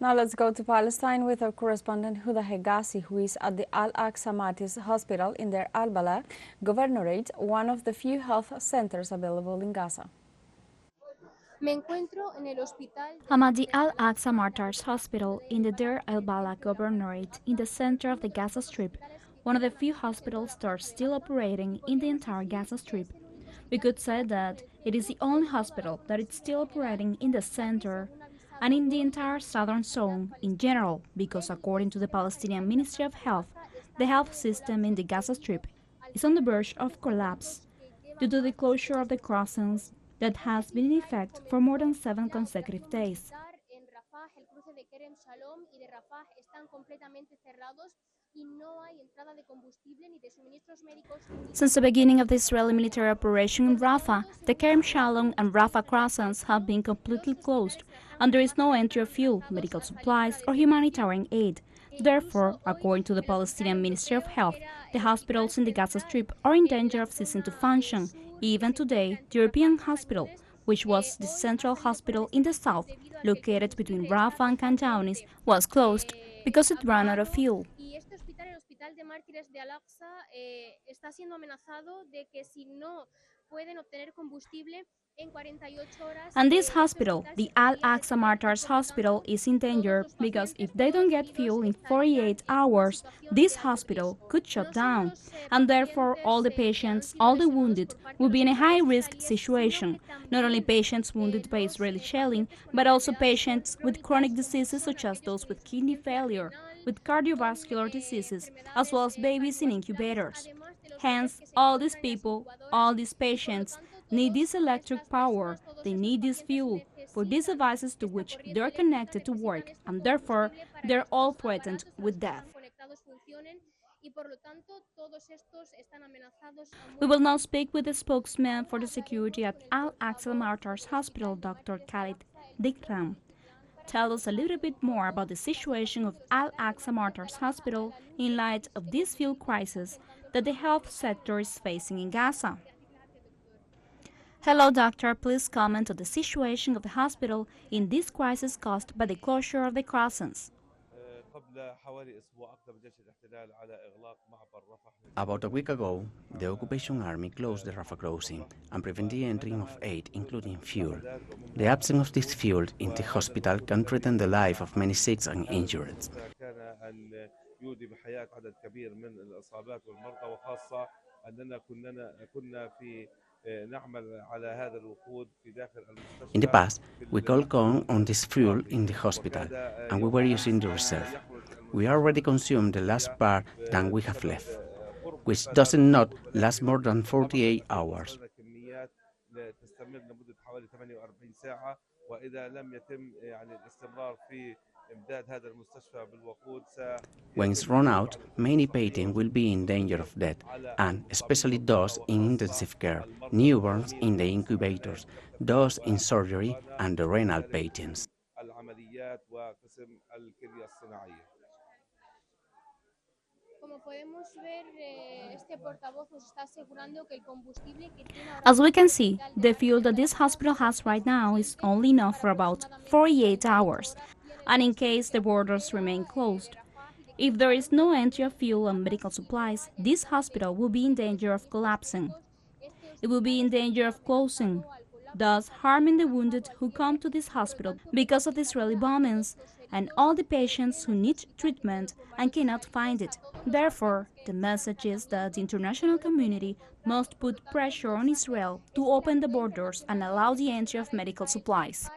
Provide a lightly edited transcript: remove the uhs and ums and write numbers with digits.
Now let's go to Palestine with our correspondent Huda Hegazi, who is at the Al-Aqsa Matis Hospital in Deir al-Balah Governorate, one of the few health centers available in Gaza. I'm at the Al-Aqsa Martyrs Hospital in the Deir al-Balah Governorate in the center of the Gaza Strip, one of the few hospitals that are still operating in the entire Gaza Strip. We could say that it is the only hospital that is still operating in the center and in the entire southern zone in general, because according to the Palestinian Ministry of Health, the health system in the Gaza Strip is on the verge of collapse due to the closure of the crossings that has been in effect for more than 7 consecutive days. Since the beginning of the Israeli military operation in Rafah, the Kerem Shalom and Rafah crossings have been completely closed, and there is no entry of fuel, medical supplies, or humanitarian aid. Therefore, according to the Palestinian Ministry of Health, the hospitals in the Gaza Strip are in danger of ceasing to function. Even today, the European hospital, which was the central hospital in the south, located between Rafah and Khan Younis, was closed because it ran out of fuel. And this hospital, the Al-Aqsa Martyrs Hospital, is in danger because if they don't get fuel in 48 hours, this hospital could shut down. And therefore, all the patients, all the wounded, will be in a high-risk situation. Not only patients wounded by Israeli shelling, but also patients with chronic diseases such as those with kidney failure, with cardiovascular diseases, as well as babies in incubators. Hence, all these people, all these patients, need this electric power, they need this fuel for these devices to which they're connected to work, and therefore they're all threatened with death. We will now speak with the spokesman for the security at Al-Aqsa Martyrs Hospital, Dr. Khalid Dikram. Tell us a little bit more about the situation of Al-Aqsa Martyrs Hospital in light of this fuel crisis that the health sector is facing in Gaza. Hello, doctor. Please comment on the situation of the hospital in this crisis caused by the closure of the crossings. About a week ago, the occupation army closed the Rafah crossing and prevented the entry of aid, including fuel. The absence of this fuel in the hospital can threaten the life of many sick and injured. In the past, we could count on this fuel in the hospital, and we were using the reserve. We already consumed the last part that we have left, which does not last more than 48 hours. When it's run out, many patients will be in danger of death, and especially those in intensive care, newborns in the incubators, those in surgery, and the renal patients. As we can see, the fuel that this hospital has right now is only enough for about 48 hours, and in case the borders remain closed. If there is no entry of fuel and medical supplies, this hospital will be in danger of collapsing. It will be in danger of closing, thus harming the wounded who come to this hospital because of the Israeli bombings and all the patients who need treatment and cannot find it. Therefore, the message is that the international community must put pressure on Israel to open the borders and allow the entry of medical supplies.